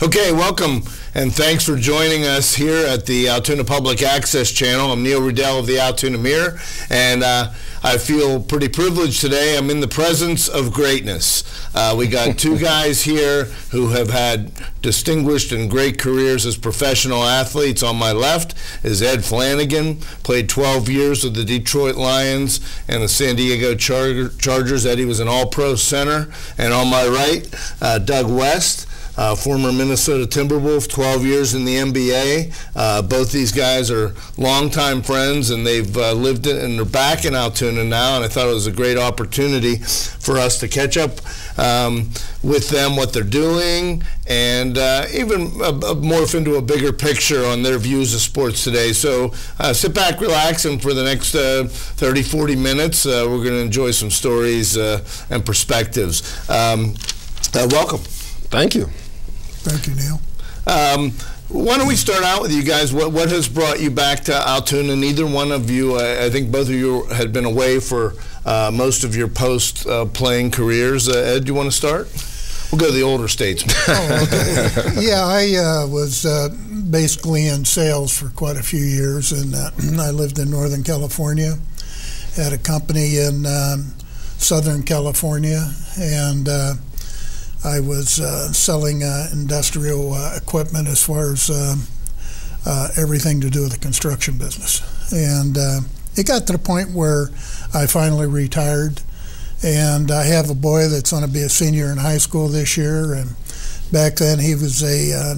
Okay, welcome, and thanks for joining us here at the Altoona Public Access Channel. I'm Neil Rudel of the Altoona Mirror, and I feel pretty privileged today. I'm in the presence of greatness. We got two guys here who have had distinguished and great careers as professional athletes. On my left is Ed Flanagan, played 12 years with the Detroit Lions and the San Diego Chargers. Eddie was an all-pro center. And on my right, Doug West, former Minnesota Timberwolf, 12 years in the NBA. Both these guys are longtime friends, and they've lived in, and they're back in Altoona now, and I thought it was a great opportunity for us to catch up with them, what they're doing, and even morph into a bigger picture on their views of sports today. So sit back, relax, and for the next 30, 40 minutes, we're going to enjoy some stories and perspectives. Welcome. Thank you. Thank you, Neil. Why don't we start out with you guys? What has brought you back to Altoona? Neither one of you, I think both of you had been away for most of your post-playing careers. Ed, do you want to start? We'll go to the older statesmen. Yeah, I was basically in sales for quite a few years, and I lived in Northern California, had a company in Southern California, and I was selling industrial equipment as far as everything to do with the construction business. And it got to the point where I finally retired. And I have a boy that's going to be a senior in high school this year. And back then he was a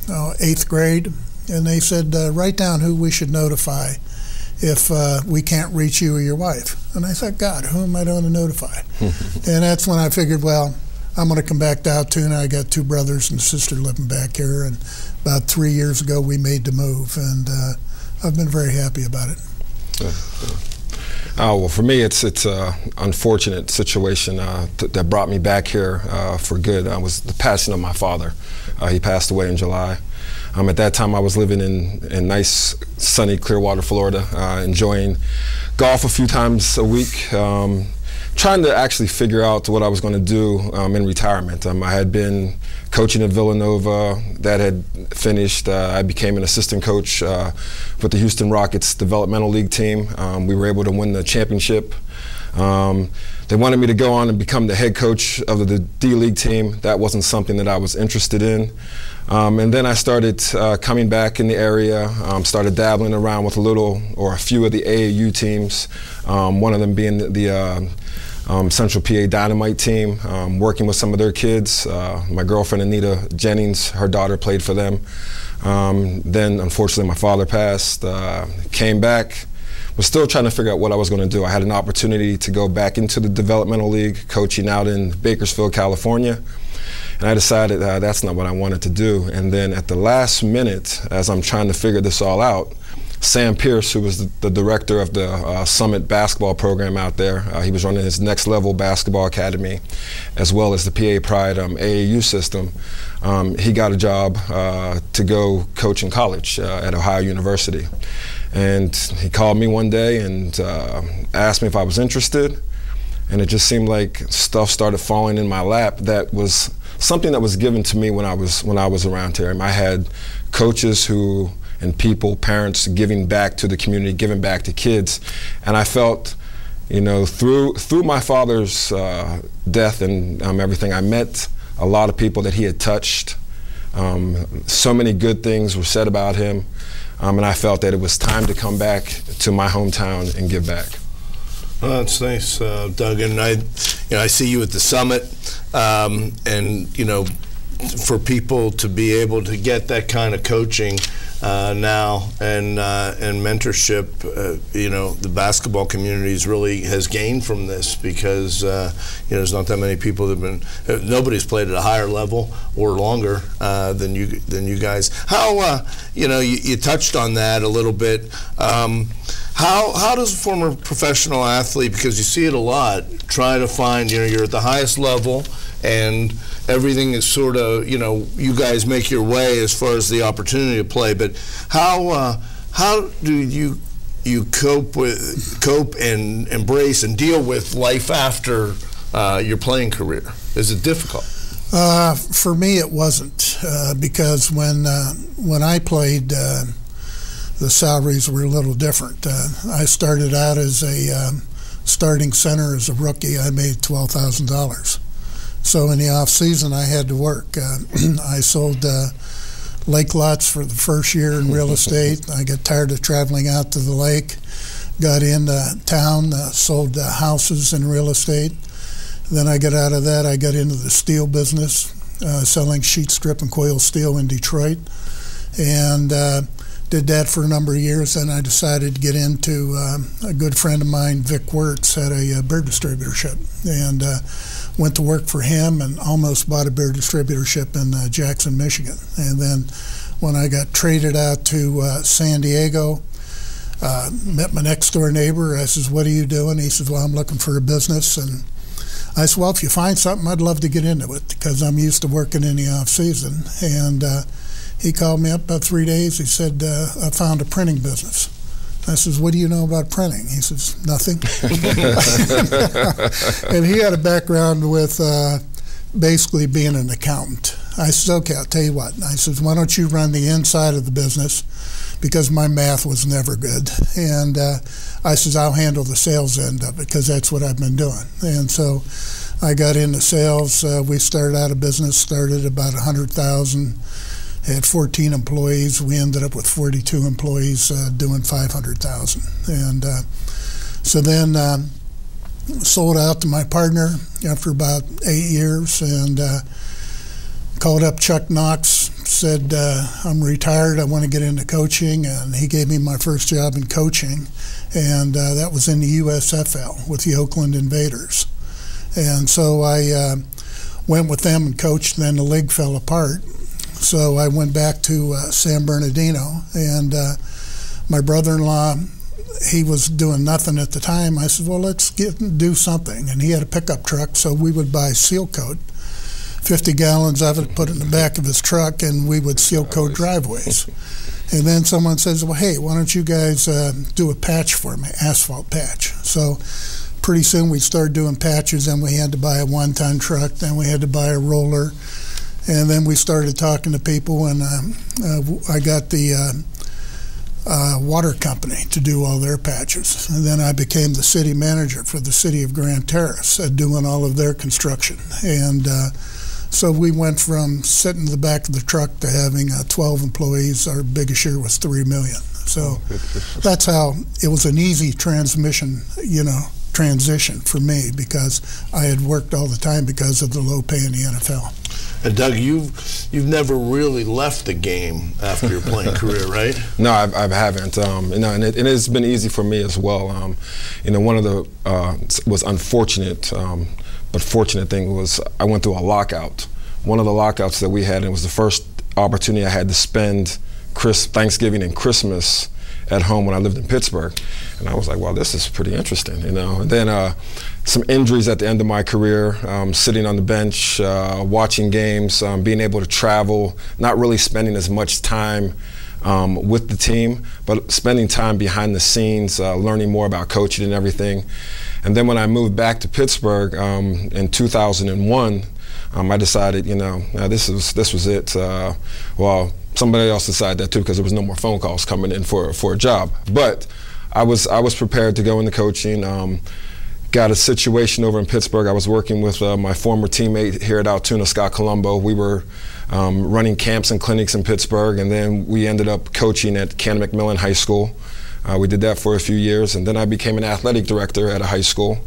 8th grade. And they said, write down who we should notify if we can't reach you or your wife. And I thought, God, who am I going to notify? And that's when I figured, well, I'm going to come back to Altoona. I got 2 brothers and a sister living back here, and about 3 years ago we made the move, and I've been very happy about it. Well, for me, it's an unfortunate situation that brought me back here for good. Was the passing of my father. He passed away in July. At that time, I was living in nice, sunny Clearwater, Florida, enjoying golf a few times a week. Trying to actually figure out what I was going to do in retirement. I had been coaching at Villanova. That had finished. I became an assistant coach with the Houston Rockets developmental league team. We were able to win the championship. They wanted me to go on and become the head coach of the D-League team. That wasn't something that I was interested in. And then I started coming back in the area, started dabbling around with a few of the AAU teams, one of them being the Central PA Dynamite team, working with some of their kids. My girlfriend Anita Jennings, her daughter played for them. Then unfortunately my father passed, came back, was still trying to figure out what I was going to do. I had an opportunity to go back into the developmental league, coaching out in Bakersfield, California. And I decided that's not what I wanted to do. And then at the last minute, as I'm trying to figure this all out, Sam Pierce, who was the director of the Summit basketball program out there, he was running his Next Level Basketball Academy, as well as the PA Pride AAU system. He got a job to go coach in college at Ohio University. And he called me one day and asked me if I was interested. And it just seemed like stuff started falling in my lap that was something that was given to me when I was around here. I had coaches and people, parents giving back to the community, giving back to kids. And I felt, through my father's death and everything, I met a lot of people that he had touched. So many good things were said about him. And I felt that it was time to come back to my hometown and give back. Well, that's nice, Doug. And I see you at the Summit, and for people to be able to get that kind of coaching now and mentorship, the basketball community really has gained from this because there's not that many people that have been. Nobody's played at a higher level or longer than you guys. How you touched on that a little bit. How does a former professional athlete, because you see it a lot, try to find, you're at the highest level and everything is sort of, you guys make your way as far as the opportunity to play, but how do you cope and embrace and deal with life after your playing career? Is it difficult? For me, it wasn't because when I played, the salaries were a little different. I started out as a starting center as a rookie. I made $12,000. So in the off season, I had to work. I sold lake lots for the first year in real estate. I got tired of traveling out to the lake. Got into town, sold houses in real estate. Then I got out of that. I got into the steel business, selling sheet strip and coil steel in Detroit, and did that for a number of years. Then I decided to get into a good friend of mine, Vic Wirtz, had a beer distributorship, and went to work for him and almost bought a beer distributorship in Jackson, Michigan. And then when I got traded out to San Diego, met my next door neighbor. I says, "What are you doing?" He says, "Well, I'm looking for a business." And I said, "Well, if you find something, I'd love to get into it because I'm used to working in the off season." And he called me up about 3 days. He said, "I found a printing business." I says, "What do you know about printing?" He says, "Nothing." And he had a background with basically being an accountant. I says, "Okay, I'll tell you what." I says, "Why don't you run the inside of the business?" Because my math was never good. And I says, "I'll handle the sales end of it because that's what I've been doing." And so I got into sales. We started out a business, started about 100,000, had 14 employees. We ended up with 42 employees doing 500,000. And so then sold out to my partner after about 8 years, and called up Chuck Knox, said, "I'm retired, I want to get into coaching," and he gave me my first job in coaching, and that was in the USFL with the Oakland Invaders. And so I went with them and coached, and then the league fell apart. So I went back to San Bernardino, and my brother-in-law, he was doing nothing at the time. I said, "Well, let's do something," and he had a pickup truck, so we would buy seal coat, 50 gallons of it, put it in the back of his truck, and we would seal coat driveways. And then someone says, "Well, hey, why don't you guys do a patch for me, asphalt patch?" So pretty soon we started doing patches, and we had to buy a 1-ton truck, then we had to buy a roller, and then we started talking to people, and I got the water company to do all their patches. And then I became the city manager for the city of Grand Terrace, doing all of their construction. And so we went from sitting in the back of the truck to having 12 employees. Our biggest year was $3 million. So that's how it was an easy transition for me, because I had worked all the time because of the low pay in the NFL. And Doug, you've never really left the game after your playing career, right? No, I haven't. And it has been easy for me as well. One of the was unfortunate, but fortunate thing was I went through a lockout. One of the lockouts that we had, and it was the first opportunity I had to spend Thanksgiving and Christmas at home when I lived in Pittsburgh. And I was like, wow, this is pretty interesting, And then some injuries at the end of my career, sitting on the bench, watching games, being able to travel, not really spending as much time with the team, but spending time behind the scenes, learning more about coaching and everything. And then when I moved back to Pittsburgh in 2001, I decided, this was it. Well, somebody else decided that too, because there was no more phone calls coming in for a job. But I was prepared to go into coaching. Got a situation over in Pittsburgh. I was working with my former teammate here at Altoona, Scott Colombo. We were running camps and clinics in Pittsburgh, and then we ended up coaching at Canon McMillan High School. We did that for a few years, and then I became an athletic director at a high school.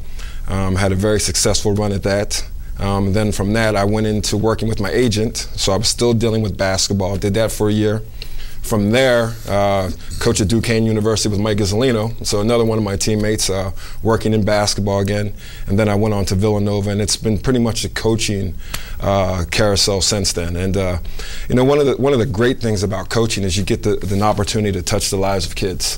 Had a very successful run at that. Then from that, I went into working with my agent, so I was still dealing with basketball. Did that for a year. From there, coach at Duquesne University with Mike Gazzolino, so another one of my teammates, working in basketball again. And then I went on to Villanova, and it's been pretty much a coaching carousel since then. And one of the great things about coaching is you get the opportunity to touch the lives of kids,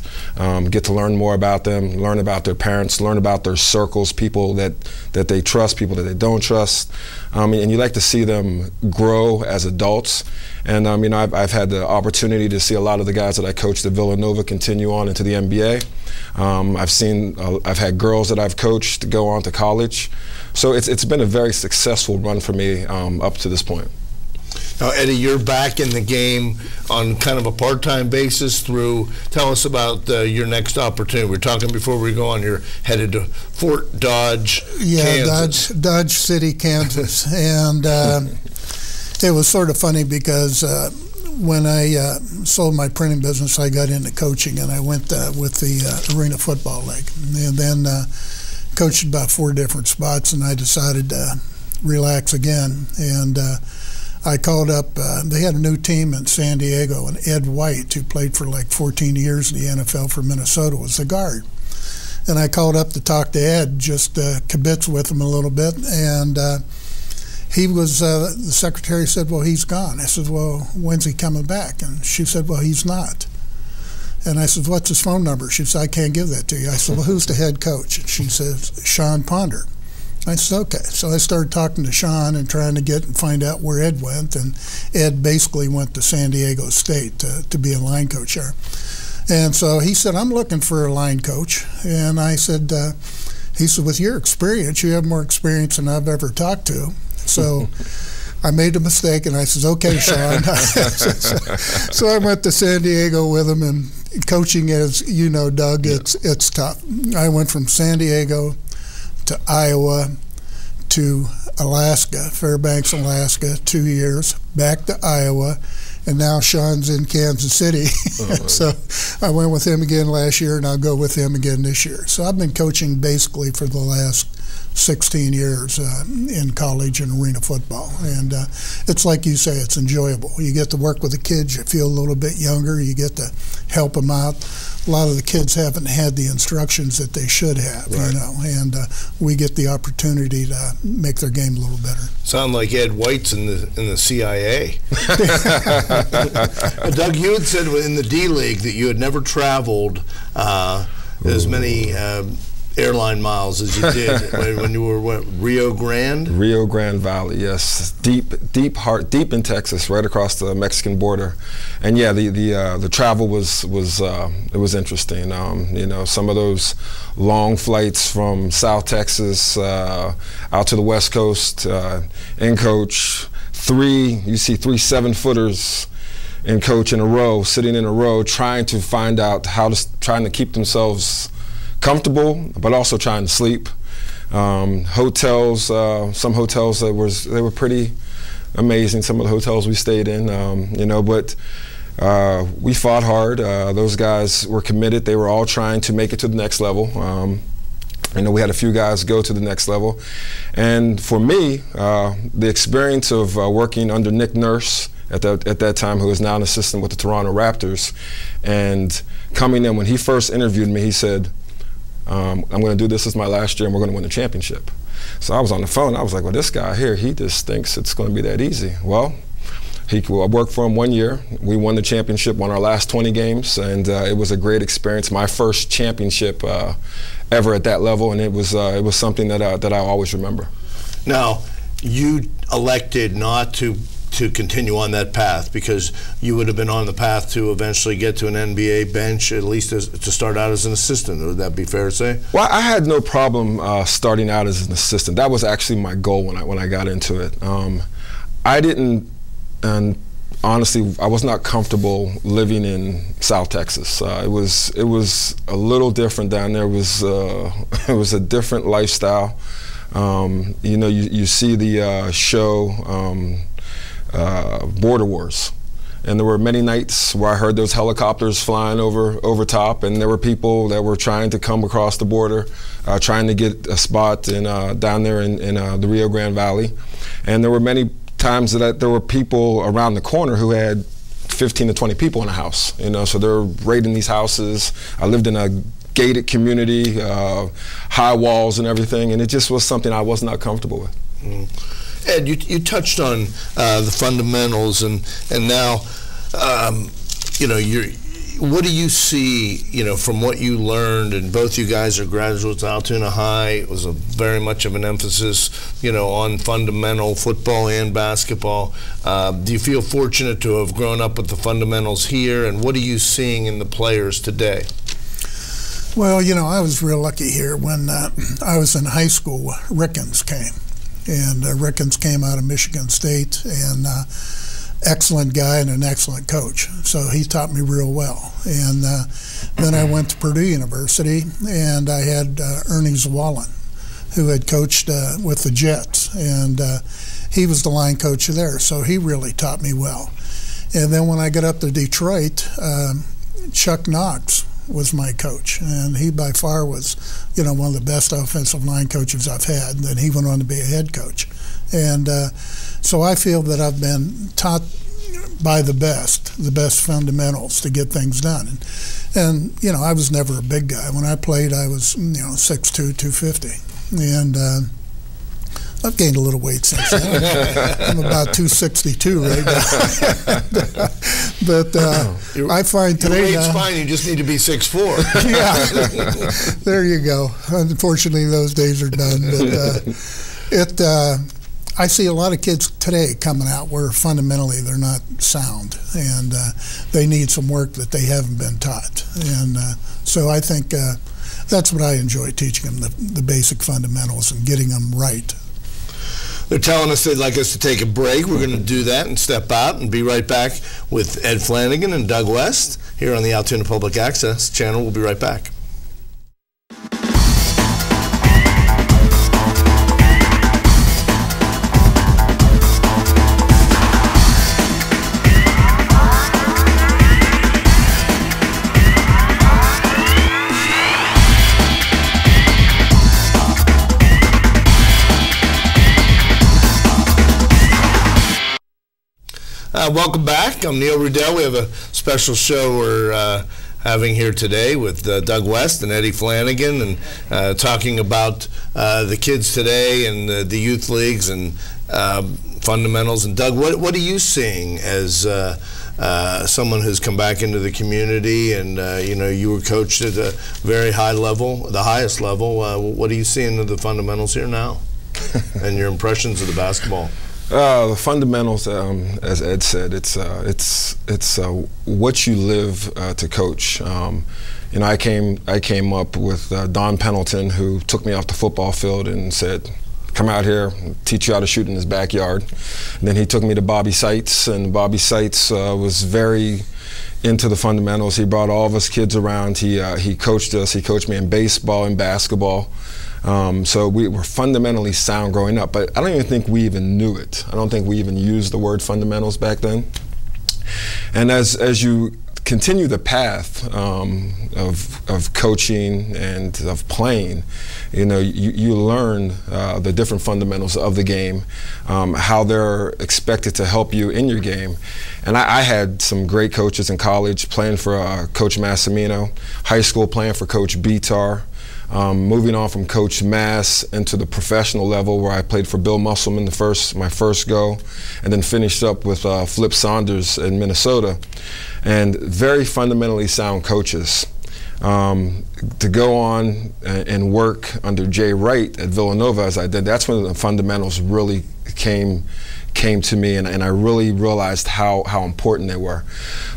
get to learn more about them, learn about their parents, learn about their circles, people that they trust, people that they don't trust, and you like to see them grow as adults. And you know, I've had the opportunity to see a lot of the guys that I coached at Villanova continue on into the NBA. I've had girls that I've coached go on to college. So it's been a very successful run for me up to this point. Now, Eddie, you're back in the game on kind of a part-time basis tell us about your next opportunity. We're talking before we go on, you're headed to Fort Dodge, Kansas. Dodge City, Kansas. And it was sort of funny because when I sold my printing business, I got into coaching, and I went with the Arena Football League. And then coached about 4 different spots, and I decided to relax again. And I called up, they had a new team in San Diego, and Ed White, who played for like 14 years in the NFL for Minnesota, was the guard. And I called up to talk to Ed, just kibitz with him a little bit, and he was, the secretary said, well, he's gone. I said, well, when's he coming back? And she said, well, he's not. And I said, what's his phone number? She said, I can't give that to you. I said, well, who's the head coach? And she says, Sean Ponder. I said, okay. So I started talking to Sean and trying to find out where Ed went. And Ed basically went to San Diego State to be a line coach there. And so he said, I'm looking for a line coach. And I said, he said, with your experience, you have more experience than I've ever talked to. So I made a mistake, and I said, okay, Sean. So I went to San Diego with him, and coaching, as you know, Doug, it's tough. I went from San Diego to Iowa to Alaska, Fairbanks, Alaska, 2 years, back to Iowa, and now Sean's in Kansas City. So I went with him again last year, and I'll go with him again this year. So I've been coaching basically for the last 16 years in college and arena football. And it's like you say, it's enjoyable. You get to work with the kids, you feel a little bit younger, you get to help them out. A lot of the kids haven't had the instructions that they should have, right. You know, and we get the opportunity to make their game a little better. Sound like Ed White's in the CIA. Doug, you had said in the D League that you had never traveled as many airline miles as you did when you were Rio Grande? Rio Grande Valley, yes, deep in Texas, right across the Mexican border, and yeah, the travel was it was interesting. You know, some of those long flights from South Texas out to the West Coast in coach, you see 3 7-footers in coach in a row, sitting in a row, trying to find out trying to keep themselves comfortable, but also trying to sleep. Hotels, some hotels they were pretty amazing. Some of the hotels we stayed in, you know, but we fought hard. Those guys were committed. They were all trying to make it to the next level. You know, we had a few guys go to the next level, and for me, the experience of working under Nick Nurse at that time, who is now an assistant with the Toronto Raptors, and coming in when he first interviewed me, he said, I'm going to do this as my last year, and we're going to win the championship. So I was on the phone. I was like, well, this guy here, he just thinks it's going to be that easy. Well, I worked for him 1 year. We won the championship, won our last 20 games, and it was a great experience. My first championship ever at that level, and it was something that I always remember. Now, you elected not to continue on that path because you would have been on the path to eventually get to an NBA bench, at least to start out as an assistant. Would that be fair to say? Well, I had no problem starting out as an assistant. That was actually my goal when I got into it. I didn't, and honestly, I was not comfortable living in South Texas. It was a little different down there. It was a different lifestyle. You know, you see the show Border Wars, and there were many nights where I heard those helicopters flying over top, and there were people that were trying to come across the border, trying to get a spot down there in the Rio Grande Valley, and there were many times that there were people around the corner who had 15 to 20 people in a house, you know, so they're raiding these houses. I lived in a gated community, high walls and everything, and it just was something I was not comfortable with. Mm. Ed, you touched on the fundamentals, and now, you know, what do you see, from what you learned, and both you guys are graduates of Altoona High. It was very much of an emphasis, on fundamental football and basketball. Do you feel fortunate to have grown up with the fundamentals here, and what are you seeing in the players today? Well, I was real lucky here. When I was in high school, Rickens came. And Rickens came out of Michigan State, and excellent guy and an excellent coach. So he taught me real well. And then I went to Purdue University, and I had Ernie Zwollen, who had coached with the Jets. And he was the line coach there, so he really taught me well. And then when I got up to Detroit, Chuck Knox was my coach, and he by far was, one of the best offensive line coaches I've had. And then he went on to be a head coach, and so I feel that I've been taught by the best fundamentals to get things done. And I was never a big guy. When I played, I was 6'2", 250, and I've gained a little weight since then. I'm about 262 right now. But I find today your weight's fine. You just need to be 6'4". Yeah, there you go. Unfortunately, those days are done. But I see a lot of kids today coming out where fundamentally they're not sound, and they need some work that they haven't been taught. And so I think that's what I enjoy teaching them, the basic fundamentals and getting them right. They're telling us they'd like us to take a break. We're going to do that and step out and be right back with Ed Flanagan and Doug West here on the Altoona Public Access channel. We'll be right back. Welcome back. I'm Neil Rudel. We have a special show we're having here today with Doug West and Eddie Flanagan, and talking about the kids today and the youth leagues and fundamentals. And Doug, what are you seeing as someone who's come back into the community, and you were coached at a very high level, the highest level. What are you seeing of the fundamentals here now, and your impressions of the basketball? The fundamentals, as Ed said, it's what you live to coach. I came up with Don Pendleton, who took me off the football field and said, "Come out here, teach you how to shoot in his backyard." And then he took me to Bobby Seitz, and Bobby Seitz was very into the fundamentals. He brought all of us kids around. He coached us. He coached me in baseball and basketball. So we were fundamentally sound growing up, but I don't even think we even knew it. I don't think we even used the word fundamentals back then. And as you continue the path of coaching and of playing, you learn the different fundamentals of the game, how they're expected to help you in your game. And I had some great coaches in college, playing for Coach Massimino, high school playing for Coach Bitar. Moving on from Coach Mass into the professional level, where I played for Bill Musselman my first go, and then finished up with Flip Saunders in Minnesota. And very fundamentally sound coaches. To go on and work under Jay Wright at Villanova as I did, that's when the fundamentals really came to me, and I really realized how important they were.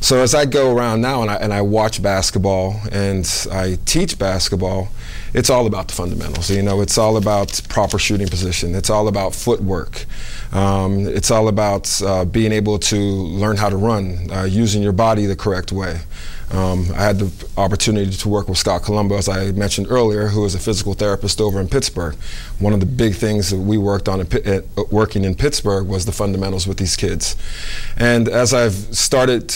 So as I go around now and I watch basketball and I teach basketball, it's all about the fundamentals. It's all about proper shooting position. It's all about footwork. It's all about being able to learn how to run, using your body the correct way. I had the opportunity to work with Scott Colombo, as I mentioned earlier, who is a physical therapist over in Pittsburgh. One of the big things that we worked on working in Pittsburgh was the fundamentals with these kids. And as I've started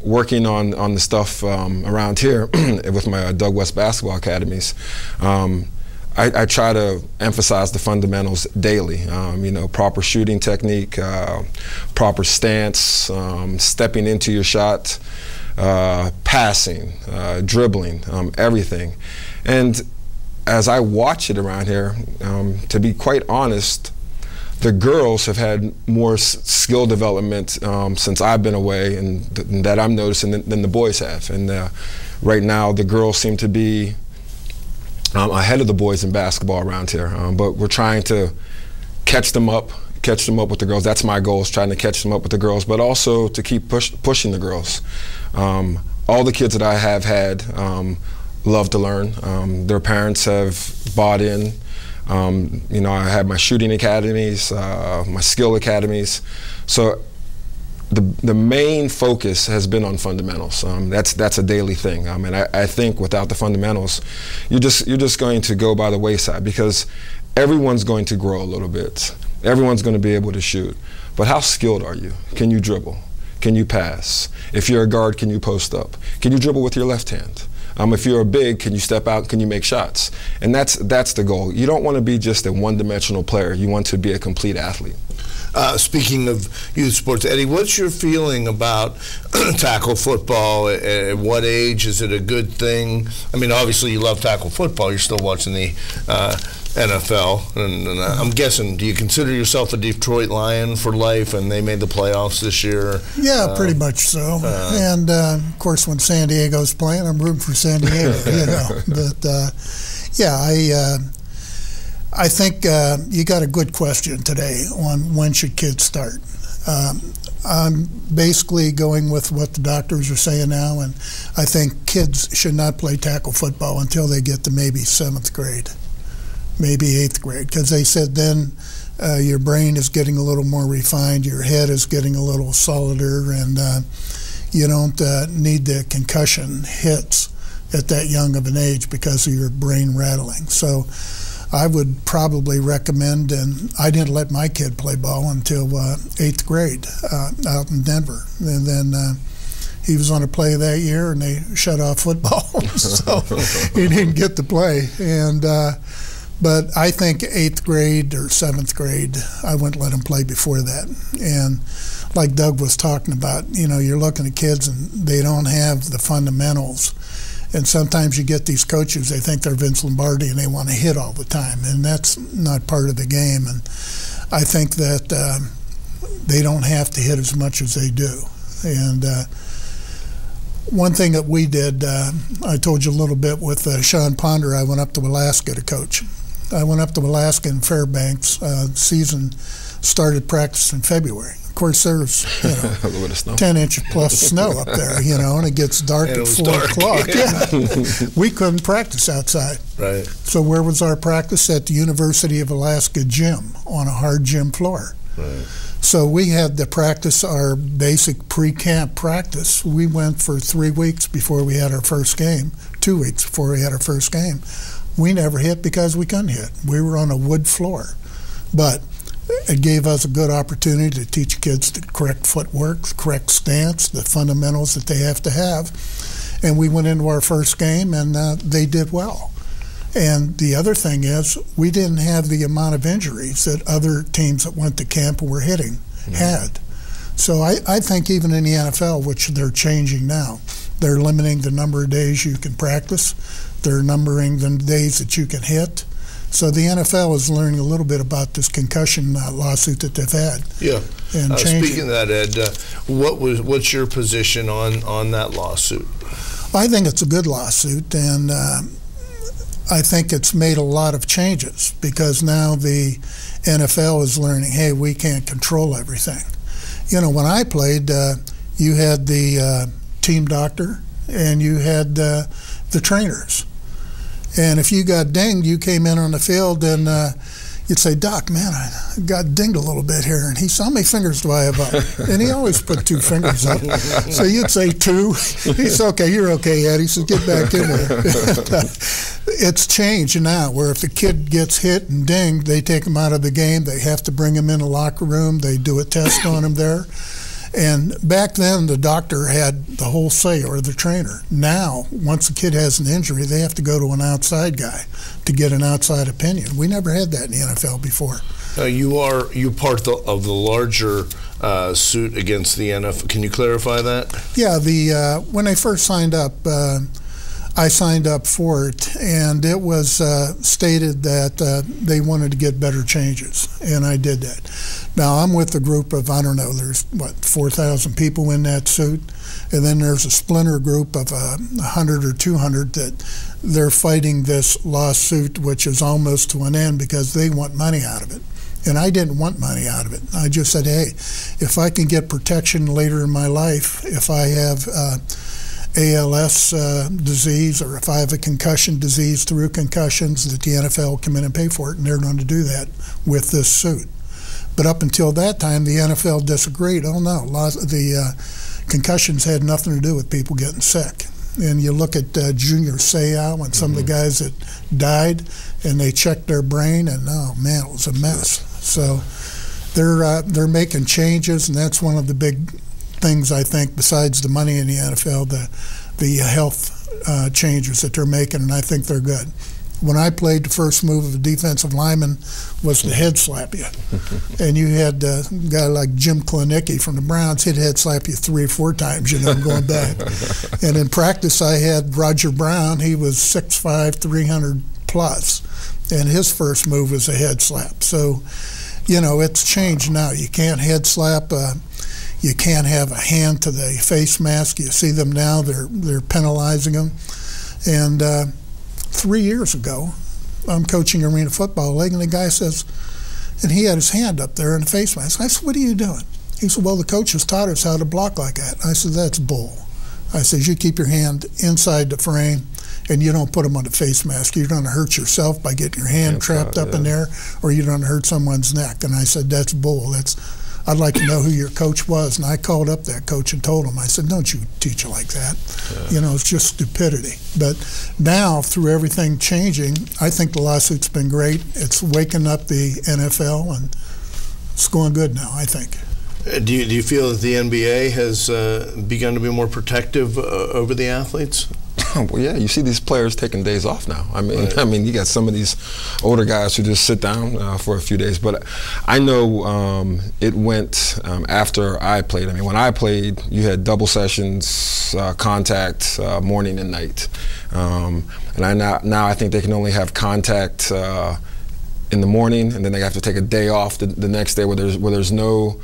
working on the stuff around here with my Doug West basketball academies, I try to emphasize the fundamentals daily. Proper shooting technique, proper stance, stepping into your shot, passing, dribbling, everything. And as I watch it around here, to be quite honest, The girls have had more skill development since I've been away, and that I'm noticing than the boys have. And right now, the girls seem to be ahead of the boys in basketball around here. But we're trying to catch them up with the girls. That's my goal, is trying to catch them up with the girls, but also to keep pushing the girls. All the kids that I have had love to learn. Their parents have bought in. You know, I have my shooting academies, my skill academies. So the main focus has been on fundamentals. That's a daily thing. I mean, I think without the fundamentals, you're just going to go by the wayside, because everyone's going to grow a little bit. Everyone's going to be able to shoot. But how skilled are you? Can you dribble? Can you pass? If you're a guard, can you post up? Can you dribble with your left hand? If you're a big, can you step out? Can you make shots? And that's the goal. You don't want to be just a one-dimensional player. You want to be a complete athlete. Speaking of youth sports, Eddie, what's your feeling about tackle football? At what age is it a good thing? I mean, obviously you love tackle football. You're still watching the NFL, and I'm guessing, do you consider yourself a Detroit Lion for life, and they made the playoffs this year? Yeah, pretty much so. And of course, when San Diego's playing, I'm rooting for San Diego. You know, but yeah, I think you got a good question today on when should kids start. I'm basically going with what the doctors are saying now, and I think kids should not play tackle football until they get to maybe 7th grade. Maybe 8th grade, because they said then your brain is getting a little more refined, your head is getting a little solider, and you don't need the concussion hits at that young of an age because of your brain rattling. So I would probably recommend, and I didn't let my kid play ball until 8th grade out in Denver, and then he was on a play that year and they shut off football, so he didn't get to play. And but I think 8th grade or 7th grade, I wouldn't let him play before that. And like Doug was talking about, you know, you're looking at kids and they don't have the fundamentals. And sometimes you get these coaches, they think they're Vince Lombardi and they want to hit all the time. And that's not part of the game. And I think that they don't have to hit as much as they do. And one thing that we did, I told you a little bit with Sean Ponder, I went up to Alaska to coach. I went up to Alaska in Fairbanks. Season started practice in February. Of course, there's 10 inches plus snow up there, you know, and it gets dark at 4 o'clock. Yeah. We couldn't practice outside. Right. So where was our practice? At the University of Alaska gym on a hard gym floor. Right. So we had to practice our basic pre-camp practice. We went for 3 weeks before we had our first game, 2 weeks before we had our first game. We never hit because we couldn't hit. We were on a wood floor. But it gave us a good opportunity to teach kids the correct footwork, the correct stance, the fundamentals that they have to have. And we went into our first game, and they did well. And the other thing is, we didn't have the amount of injuries that other teams that went to camp and were hitting had. So I think even in the NFL, which they're changing now, they're limiting the number of days you can practice. They're numbering the days that you can hit. So the NFL is learning a little bit about this concussion lawsuit that they've had. Yeah. And speaking of that, Ed, what's your position on that lawsuit? I think it's a good lawsuit, and I think it's made a lot of changes because now the NFL is learning, hey, we can't control everything. You know, when I played, you had the team doctor and you had the trainers. And if you got dinged, you came in on the field and you'd say, Doc, man, I got dinged a little bit here. And he said, how many fingers do I have up? And he always put 2 fingers up. So you'd say 2. He said, okay, you're okay, Ed. He said, get back in there. It's changed now where if the kid gets hit and dinged, they take him out of the game. They have to bring him in the locker room. They do a test on him there. And back then, the doctor had the whole say, or the trainer. Now, once the kid has an injury, they have to go to an outside guy to get an outside opinion. We never had that in the NFL before. You part of the larger suit against the NFL. Can you clarify that? Yeah, when I first signed up, I signed up for it, and it was stated that they wanted to get better changes, and I did that. Now, I'm with a group of, I don't know, there's, 4,000 people in that suit, and then there's a splinter group of 100 or 200 that they're fighting this lawsuit, which is almost to an end because they want money out of it. And I didn't want money out of it. I just said, hey, if I can get protection later in my life, if I have ALS disease, or if I have a concussion disease through concussions, that the NFL will come in and pay for it, and they're going to do that with this suit. But up until that time, the NFL disagreed. Oh no, the concussions had nothing to do with people getting sick. And you look at Junior Seau and some of the guys that died, and they checked their brain, and oh man, it was a mess. So they're making changes, and that's one of the big things, I think, besides the money in the NFL, the health changes that they're making, and I think they're good. When I played, the first move of a defensive lineman was to head slap you. And you had a guy like Jim Klinicki from the Browns, he'd head slap you 3 or 4 times, going back. And in practice, I had Roger Brown. He was 6'5", 300 plus, and his first move was a head slap. So, it's changed now. You can't head slap. You can't have a hand to the face mask. You see them now; they're penalizing them. And 3 years ago, I'm coaching arena football league, and the guy says, and he had his hand up there in the face mask. I said, "What are you doing?" He said, "Well, the coach has taught us how to block like that." I said, "That's bull." I said, "You keep your hand inside the frame, and you don't put them on the face mask. You're going to hurt yourself by getting your hand trapped up in there, or you're going to hurt someone's neck." And I said, "That's bull. I'd like to know who your coach was." And I called up that coach and told him, I said, "Don't you teach it like that. It's just stupidity." But now, through everything changing, I think the lawsuit's been great. It's waking up the NFL, and it's going good now, I think. Do you feel that the NBA has begun to be more protective over the athletes? Well, yeah, you see these players taking days off now. Right. You got some of these older guys who just sit down for a few days. But I know it went after I played. When I played, you had double sessions, contact, morning and night. And now I think they can only have contact in the morning, and then they have to take a day off the next day where there's no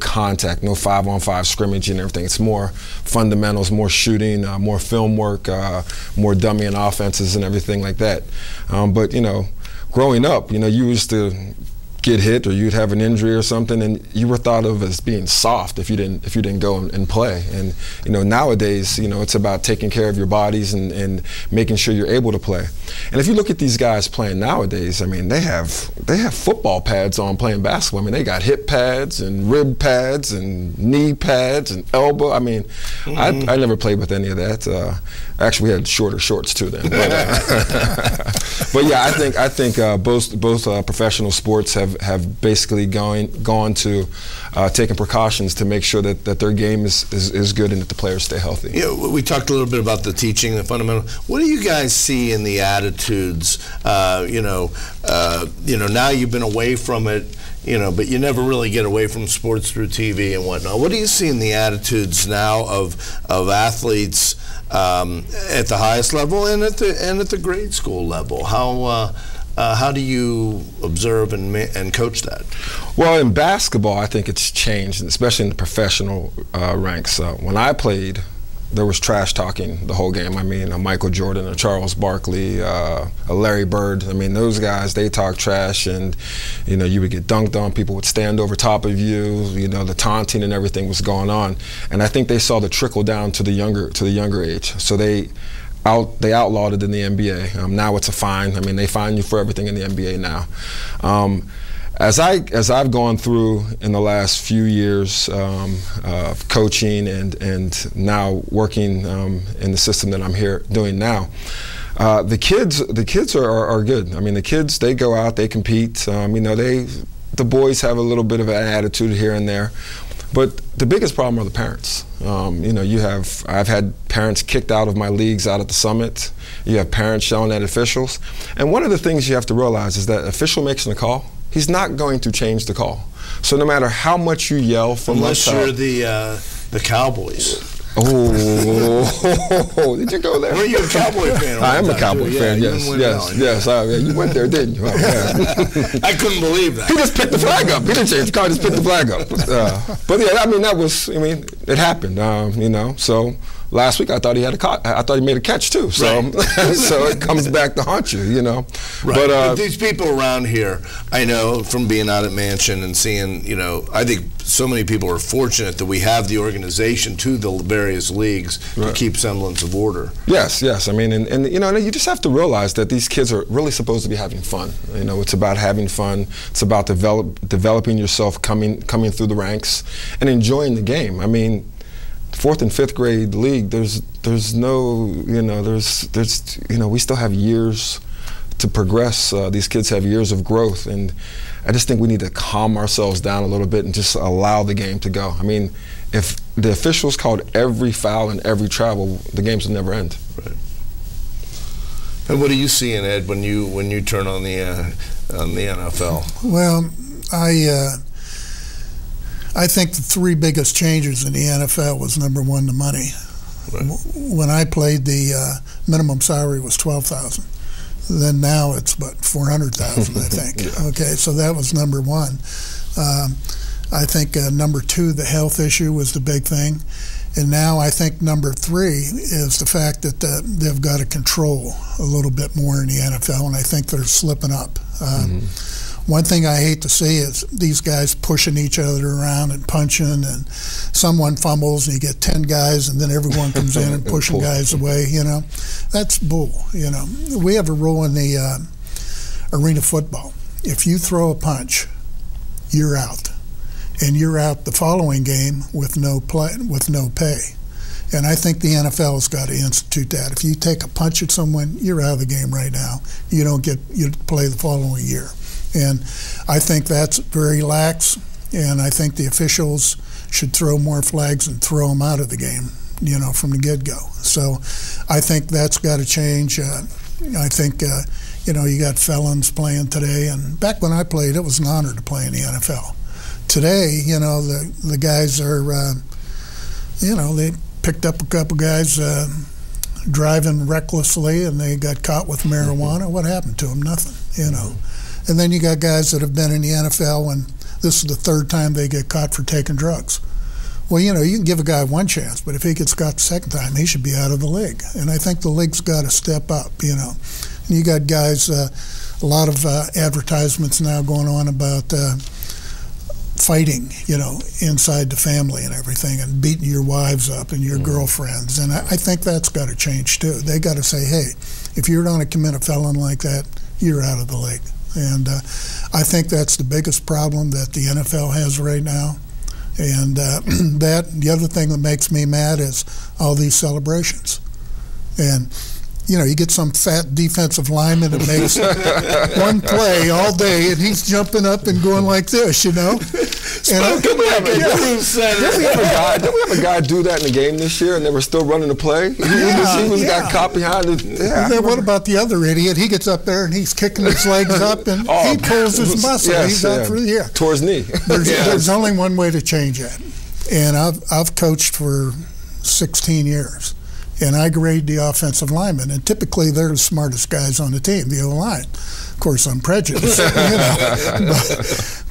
contact, no 5-on-5 scrimmage and everything. It's more fundamentals, more shooting, more film work, more dummying offenses and everything like that. But growing up, you used to get hit or you'd have an injury or something, and you were thought of as being soft if you didn't go and play. And nowadays, it's about taking care of your bodies and making sure you're able to play. And if you look at these guys playing nowadays, they have football pads on playing basketball. They got hip pads and rib pads and knee pads and elbow. I never played with any of that. Actually, we had shorter shorts too then. But yeah, I think both professional sports have basically gone to taking precautions to make sure that their game is good and that the players stay healthy. Yeah, we talked a little bit about the teaching, the fundamental. What do you guys see in the attitudes? Now you've been away from it, but you never really get away from sports through TV and whatnot. What do you see in the attitudes now of athletes at the highest level and at the grade school level? How do you observe and coach that? Well, in basketball, I think it's changed, especially in the professional ranks. When I played, there was trash talking the whole game. A Michael Jordan, a Charles Barkley, a Larry Bird. Those guys, they talk trash, and you would get dunked on. People would stand over top of you. The taunting and everything was going on. And I think they saw the trickle down to the younger age. So they outlawed it in the NBA. Now it's a fine. They fine you for everything in the NBA now. As I've gone through in the last few years of coaching and now working in the system that I'm here doing now, the kids are good. The kids, they go out, they compete. The boys have a little bit of an attitude here and there. But the biggest problem are the parents. I've had parents kicked out of my leagues out at the summit. You have parents yelling at officials. And one of the things you have to realize is that official makes the call. He's not going to change the call. So no matter how much you yell from unless you're the Cowboys. Oh, did you go there? Were you a Cowboy fan? I am a Cowboy fan. Yeah, yes. You went there, didn't you? Oh, yeah. I couldn't believe that. He just picked the flag up. He didn't change the car. Just picked the flag up. But yeah, I mean, it happened. You know, so. Last week I thought he had I thought he made a catch too. So, right. So it comes back to haunt you, you know. Right. But these people around here, I know from being out at Mansion and seeing, you know, I think so many people are fortunate that we have the organization to the various leagues to keep semblance of order. Yes. I mean, and you know, you just have to realize that these kids are really supposed to be having fun. You know, it's about having fun. It's about developing yourself, coming through the ranks, and enjoying the game. I mean. 4th and 5th grade league, there's no, you know, there's you know, we still have years to progress. These kids have years of growth, and I just think we need to calm ourselves down a little bit and just allow the game to go. I mean, if the officials called every foul and every travel, the games would never end. Right. And what are you seeing, Ed, when you turn on the NFL? Well, I think the 3 biggest changes in the NFL was, number 1, the money. Right. When I played, the minimum salary was $12,000. Then now it's about $400,000, I think. Yeah. Okay, so that was number 1. I think number 2, the health issue was the big thing. And now I think number 3 is the fact that they've got to control a little bit more in the NFL, and I think they're slipping up. One thing I hate to see is these guys pushing each other around and punching, and someone fumbles and you get 10 guys and then everyone comes in and pushing guys away, you know. That's bull, you know. We have a rule in the arena football. If you throw a punch, you're out. And you're out the following game with no pay. And I think the NFL has got to institute that. If you take a punch at someone, you're out of the game right now. You play the following year. And I think that's very lax, and I think the officials should throw more flags and throw them out of the game, you know, from the get-go. So I think that's got to change. I think, you know, you got felons playing today, and back when I played, it was an honor to play in the NFL. Today, you know, the guys are, you know, they picked up a couple guys driving recklessly, and they got caught with marijuana. What happened to them? Nothing, you know. And then you got guys that have been in the NFL and this is the 3rd time they get caught for taking drugs. Well, you know, you can give a guy 1 chance, but if he gets caught the 2nd time, he should be out of the league. And I think the league's got to step up, you know. And you got guys, a lot of advertisements now going on about fighting, you know, inside the family and everything, and beating your wives up and your girlfriends. And I think that's got to change too. They got to say, hey, if you're going to commit a felon like that, you're out of the league. And I think that's the biggest problem that the NFL has right now. And the other thing that makes me mad is all these celebrations. And, you know, you get some fat defensive lineman that makes 1 play all day, and he's jumping up and going like this, you know. Didn't we have a guy do that in the game this year, and they were still running the play? He got caught behind it. Yeah. And then what about the other idiot? He gets up there and he's kicking his legs up, and he pulls his muscle. Yes, he's out for the year. Tore his knee. There's only one way to change that, and I've coached for 16 years. And I grade the offensive linemen, and typically they're the smartest guys on the team, the O-line. Of course, I'm prejudiced, you know.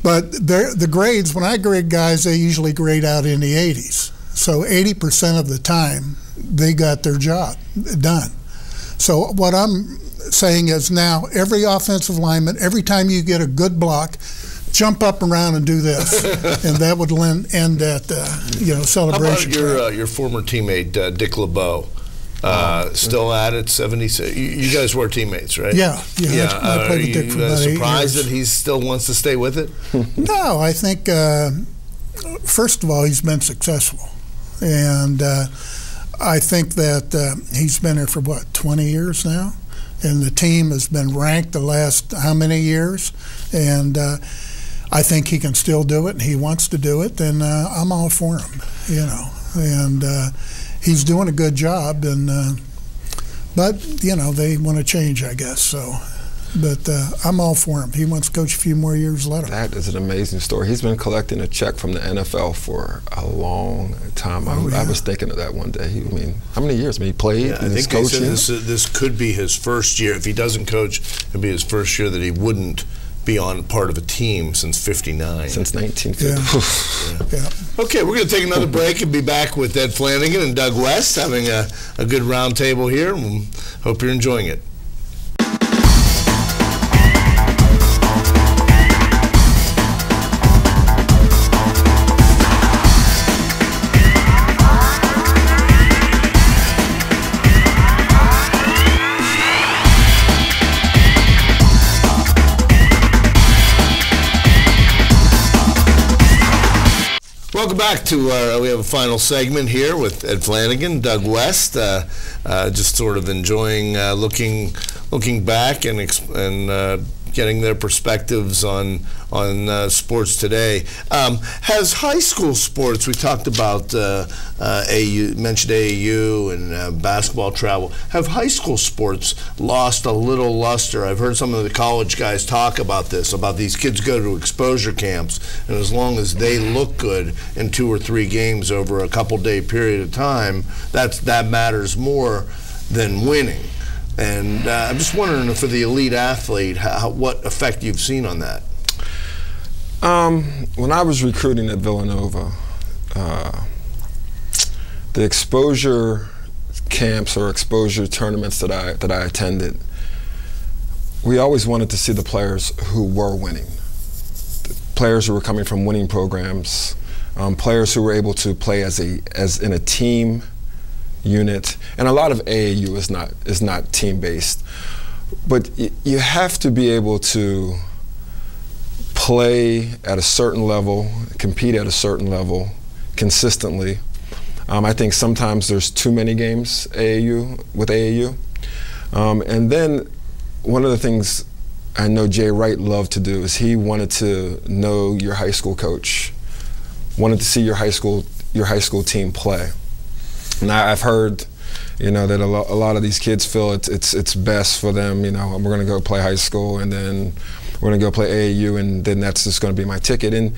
But the grades, when I grade guys, they usually grade out in the 80s. So 80% of the time, they got their job done. So what I'm saying is now, every offensive lineman, every time you get a good block, jump up around and do this, and that would end that you know, celebration. How about your former teammate Dick LeBeau? Still at it, 76. You guys were teammates, right? Yeah. I played with Dick for about 8 years. Are you surprised that he still wants to stay with it? No, I think first of all, he's been successful, and I think that he's been there for what, 20 years now, and the team has been ranked the last how many years, and I think he can still do it, and he wants to do it, and I'm all for him, you know. And he's doing a good job, and but you know, they want to change, I guess. So But I'm all for him. He wants to coach a few more years, let him. That is an amazing story. He's been collecting a check from the NFL for a long time. I was thinking of that one day. I mean, how many years? I mean, he played Yeah, I and think he's coaching. this could be his first year. If he doesn't coach, it'll be his first year that he wouldn't be on part of a team since '59. Since 1950. Yeah. Okay, we're going to take another break and be back with Ed Flanagan and Doug West having a good round table here. Hope you're enjoying it. Welcome back to we have a final segment here with Ed Flanagan, Doug West. Just sort of enjoying looking back and getting their perspectives on sports today. Has high school sports? We talked about AAU, mentioned AAU and basketball travel. Have high school sports lost a little luster? I've heard some of the college guys talk about this. About these kids go to exposure camps, and as long as they look good in 2 or 3 games over a couple-day period of time, that matters more than winning. And I'm just wondering, for the elite athlete, what effect you've seen on that. When I was recruiting at Villanova, the exposure camps or exposure tournaments that I attended, we always wanted to see the players who were winning, the players who were coming from winning programs, players who were able to play as in a team unit. And a lot of AAU is not team-based, but you have to be able to play at a certain level, compete at a certain level consistently. I think sometimes there's too many games with AAU. And then one of the things I know Jay Wright loved to do is he wanted to know your high school coach, wanted to see your high school team play. And I've heard, that a lot of these kids feel it's best for them. We're going to go play high school, and then we're going to go play AAU, and then that's just going to be my ticket. And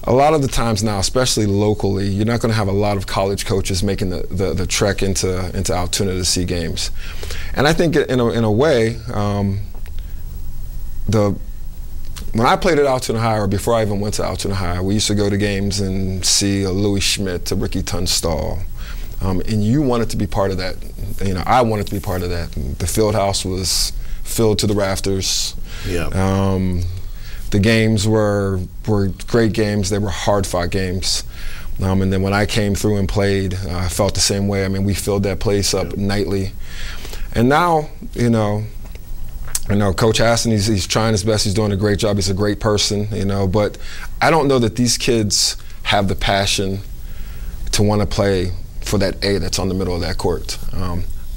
a lot of the times now, especially locally, you're not going to have a lot of college coaches making the trek into Altoona to see games. And I think in a way, when I played at Altoona High, or before I even went to Altoona High, we used to go to games and see a Louis Schmidt, a Ricky Tunstall. And you wanted to be part of that. I wanted to be part of that. The field house was filled to the rafters. Yeah. The games were great games. They were hard-fought games. And then when I came through and played, I felt the same way. I mean, we filled that place up nightly. And now, Coach Hassan, he's trying his best. He's doing a great job. He's a great person, But I don't know that these kids have the passion to want to play for that A that's on the middle of that court.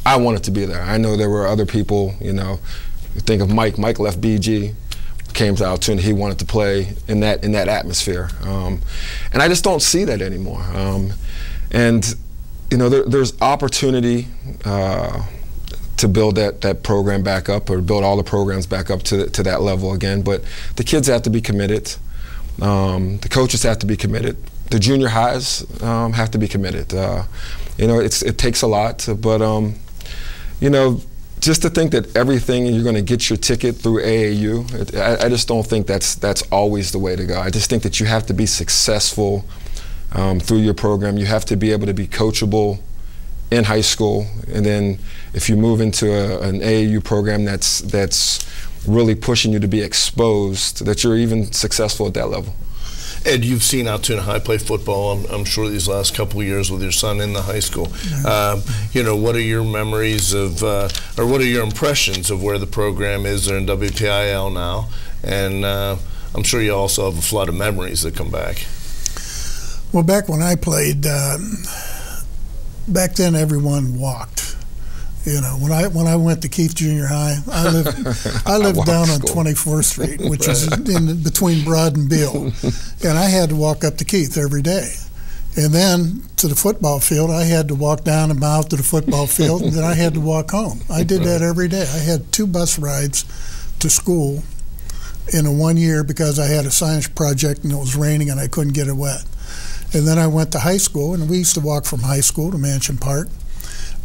I wanted to be there. I know there were other people, you think of Mike. Mike left BG, came to Altoona. He wanted to play in that atmosphere. And I just don't see that anymore. There's opportunity to build that program back up, or build all the programs back up to that level again. But the kids have to be committed. The coaches have to be committed. The junior highs have to be committed. It takes a lot, but just to think that everything you're going to get your ticket through AAU, I just don't think that's always the way to go. I just think that you have to be successful through your program. You have to be able to be coachable in high school, and then if you move into an AAU program that's really pushing you to be exposed, that you're even successful at that level. Ed, you've seen Altoona High play football, I'm sure, these last couple of years with your son in the high school. What are your memories of, or what are your impressions of where the program is there in WPIL now? And I'm sure you also have a flood of memories that come back. Well, back when I played, back then everyone walked. When I went to Keith Junior High, I lived down on 24th Street, which is in between Broad and Beale, and I had to walk up to Keith every day. And then to the football field, I had to walk down a mile to the football field, and then I had to walk home. I did that every day. I had 2 bus rides to school in a 1 year because I had a science project and it was raining and I couldn't get it wet. And then I went to high school, and we used to walk from high school to Mansion Park.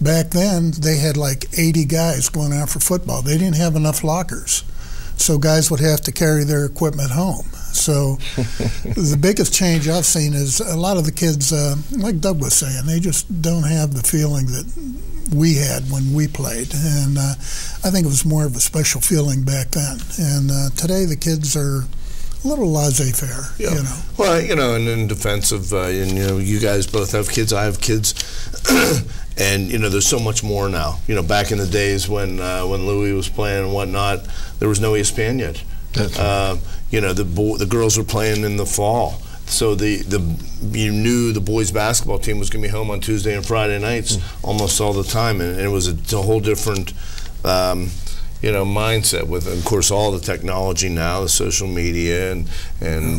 Back then, they had like 80 guys going out for football. They didn't have enough lockers, so guys would have to carry their equipment home. So the biggest change I've seen is a lot of the kids, like Doug was saying, they just don't have the feeling that we had when we played. And I think it was more of a special feeling back then. And today the kids are a little laissez-faire, yeah. you know. Well, you know, and in defense of, and, you know, you guys both have kids, I have kids, and, you know, there's so much more now. You know, back in the days when Louis was playing and whatnot, there was no ESPN yet. You know, the girls were playing in the fall. So you knew the boys basketball team was going to be home on Tuesday and Friday nights almost all the time, and it was a whole different you know, mindset with, of course, all the technology now, the social media, and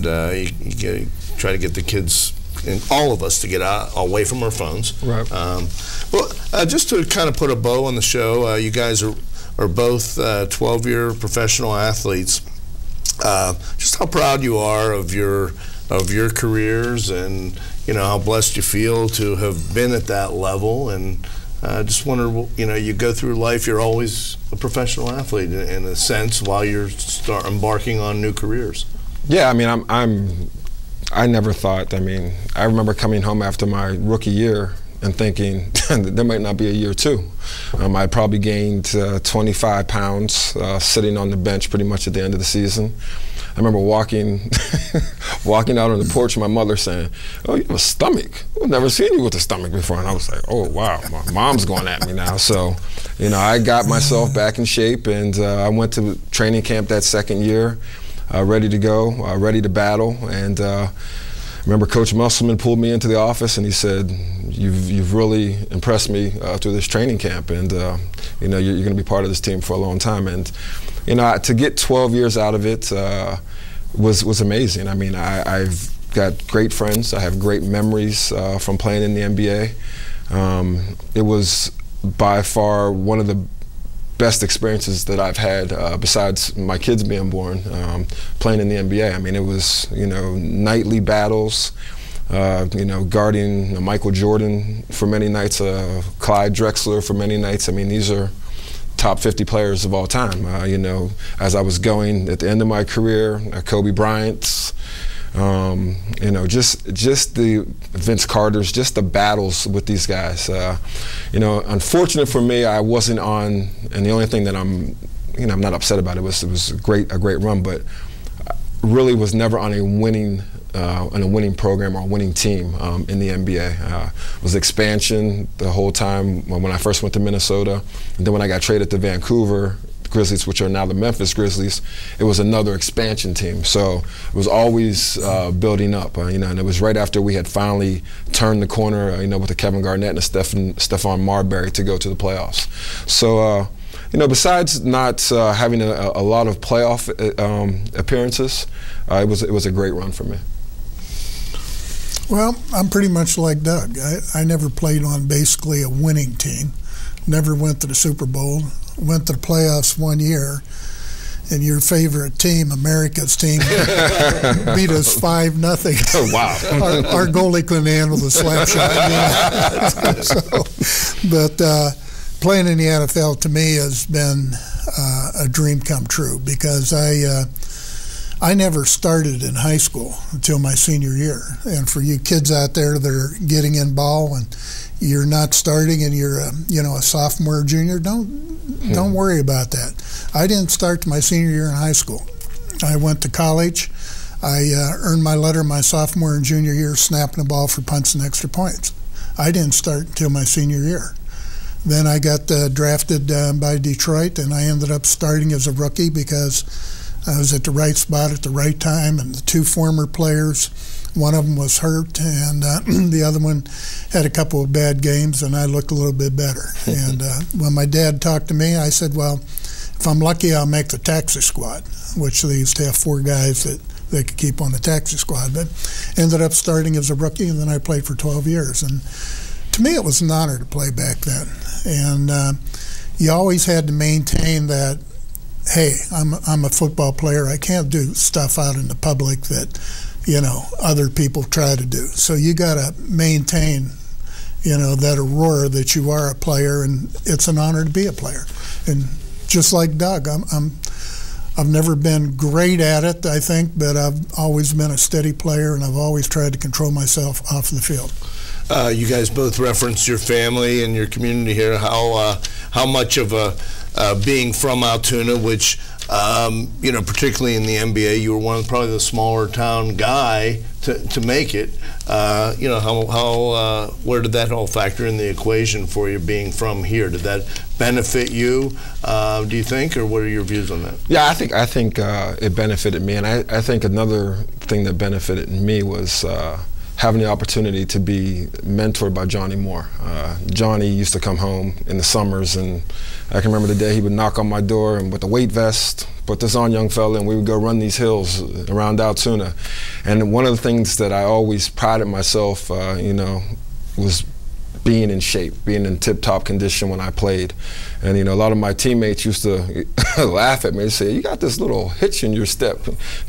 you try to get the kids and all of us to get away from our phones. Right. Well, just to kind of put a bow on the show, you guys are both 12-year professional athletes. Just how proud you are of your careers, and you know how blessed you feel to have been at that level. And just wonder, you know, you go through life, you're always a professional athlete in a sense while you're embarking on new careers. Yeah, I mean, I never thought. I mean, I remember coming home after my rookie year and thinking there might not be a year two. I probably gained 25 pounds sitting on the bench pretty much at the end of the season. I remember walking out on the porch and my mother saying, "Oh, you have a stomach. I've never seen you with a stomach before." And I was like, "Oh, wow, my mom's going at me now." So, you know, I got myself back in shape, and I went to training camp that second year, ready to go, ready to battle. And I remember Coach Musselman pulled me into the office and he said, "You've really impressed me through this training camp, and you know, you're going to be part of this team for a long time." And you know, to get 12 years out of it was amazing. I mean, I've got great friends. I have great memories from playing in the NBA. It was by far one of the best experiences that I've had besides my kids being born, playing in the NBA. I mean, it was, you know, nightly battles, you know, guarding Michael Jordan for many nights, Clyde Drexler for many nights. I mean, these are top 50 players of all time. You know, as I was going at the end of my career, Kobe Bryant's, you know, just the Vince Carter's, just the battles with these guys. You know, unfortunate for me, I wasn't on, and the only thing that I'm not upset about it was a great run, but really was never on a winning program or a winning team in the NBA. It was expansion the whole time when I first went to Minnesota, and then when I got traded to Vancouver Grizzlies, which are now the Memphis Grizzlies, it was another expansion team. So it was always building up, you know, and it was right after we had finally turned the corner, you know, with the Kevin Garnett and Stephon Marbury to go to the playoffs. So, you know, besides not having a lot of playoff appearances, it was a great run for me. Well, I'm pretty much like Doug. I never played on basically a winning team. Never went to the Super Bowl. Went to the playoffs 1 year, and your favorite team, America's team, beat us 5-0. Oh, wow. Our goalie couldn't handle the slap shot. But playing in the NFL to me has been a dream come true, because I never started in high school until my senior year. And for you kids out there that are getting in ball and you're not starting and you're a sophomore or junior, don't worry about that. I didn't start my senior year in high school. I went to college. I earned my letter my sophomore and junior year snapping the ball for punts and extra points. I didn't start until my senior year. Then I got drafted by Detroit, and I ended up starting as a rookie because I was at the right spot at the right time, and the two former players, one of them was hurt, and the other one had a couple of bad games, and I looked a little bit better. And when my dad talked to me, I said, well, if I'm lucky, I'll make the taxi squad, which they used to have 4 guys that they could keep on the taxi squad. But ended up starting as a rookie, and then I played for 12 years. And to me, it was an honor to play back then. And you always had to maintain that hey, I'm a football player. I can't do stuff out in the public that, you know, other people try to do. So you got to maintain, you know, that aurora that you are a player, and it's an honor to be a player. And just like Doug, I've never been great at it, I think, but I've always been a steady player, and I've always tried to control myself off the field. You guys both referenced your family and your community here. How much of being from Altoona, which you know, particularly in the NBA, you were probably the smaller town guy to make it. You know, where did that all factor in the equation for you being from here? Did that benefit you? Do you think, or what are your views on that? Yeah, I think it benefited me, and I think another thing that benefited me was having the opportunity to be mentored by Johnny Moore. Johnny used to come home in the summers, and I can remember the day he would knock on my door and with a weight vest, put this on, young fella, and we would go run these hills around Altoona. And one of the things that I always prided myself, you know, was being in shape, being in tip-top condition when I played. And, you know, a lot of my teammates used to laugh at me and say, you got this little hitch in your step.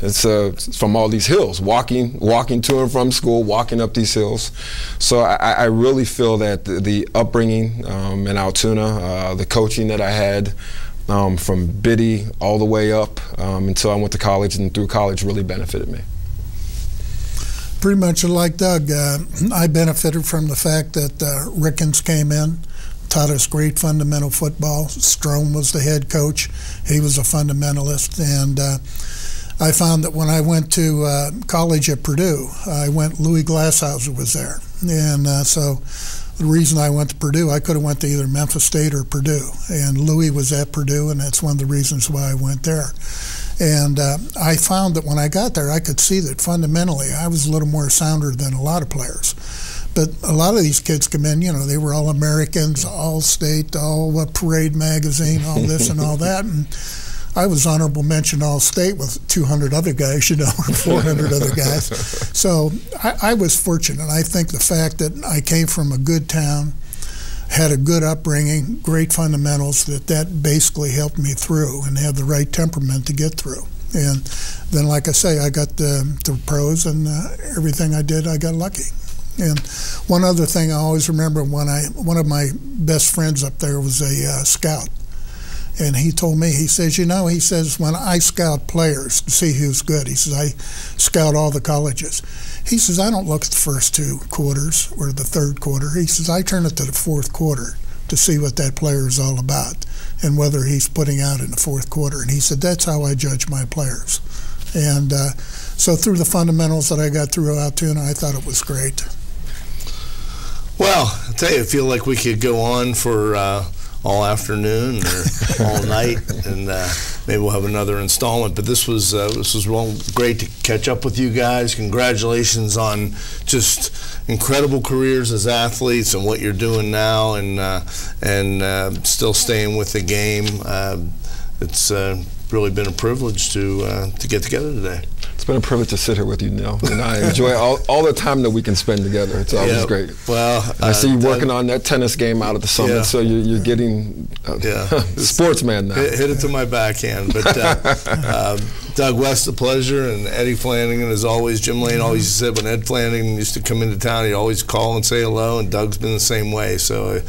It's from all these hills, walking to and from school, walking up these hills. So I really feel that the upbringing in Altoona, the coaching that I had from Biddy all the way up until I went to college and through college really benefited me. Pretty much like Doug, I benefited from the fact that Rickens came in, taught us great fundamental football. Strome was the head coach. He was a fundamentalist. And I found that when I went to college at Purdue, Louis Glasshauser was there. And so the reason I went to Purdue, I could have went to either Memphis State or Purdue. And Louis was at Purdue, and that's one of the reasons why I went there. And I found that when I got there, I could see that fundamentally I was a little more sounder than a lot of players. But a lot of these kids come in, you know, they were all Americans, all state, all Parade magazine, all this and all that. And I was honorable mention all state with 200 other guys, you know, or 400 other guys. So I was fortunate. I think the fact that I came from a good town, had a good upbringing, great fundamentals, that basically helped me through and had the right temperament to get through. And then, like I say, I got to pros, and everything I did, I got lucky. And one other thing I always remember, one of my best friends up there was a scout. And he told me, he says, you know, he says, when I scout players to see who's good, he says, I scout all the colleges. He says, I don't look at the first 2 quarters or the third quarter. He says, I turn it to the fourth quarter to see what that player is all about and whether he's putting out in the fourth quarter. And he said, that's how I judge my players. And so through the fundamentals that I got through Altoona, I thought it was great. Well, I'll tell you, I feel like we could go on for all afternoon or all night, and maybe we'll have another installment. But this was real great to catch up with you guys. Congratulations on just incredible careers as athletes and what you're doing now, and still staying with the game. It's really been a privilege to get together today. It's been a privilege to sit here with you, Neil. And I enjoy all the time that we can spend together. It's always great. Well, and I see you working on that tennis game out at the Summit, so you're getting sportsman now. Hit it to my backhand. But Doug West, a pleasure, and Eddie Flanagan, as always. Jim Lane always said when Ed Flanagan used to come into town, he'd always call and say hello, and Doug's been the same way. So.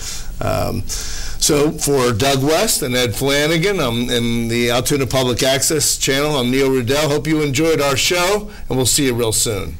So for Doug West and Ed Flanagan in the Altoona Public Access Channel, I'm Neil Rudel. Hope you enjoyed our show, and we'll see you real soon.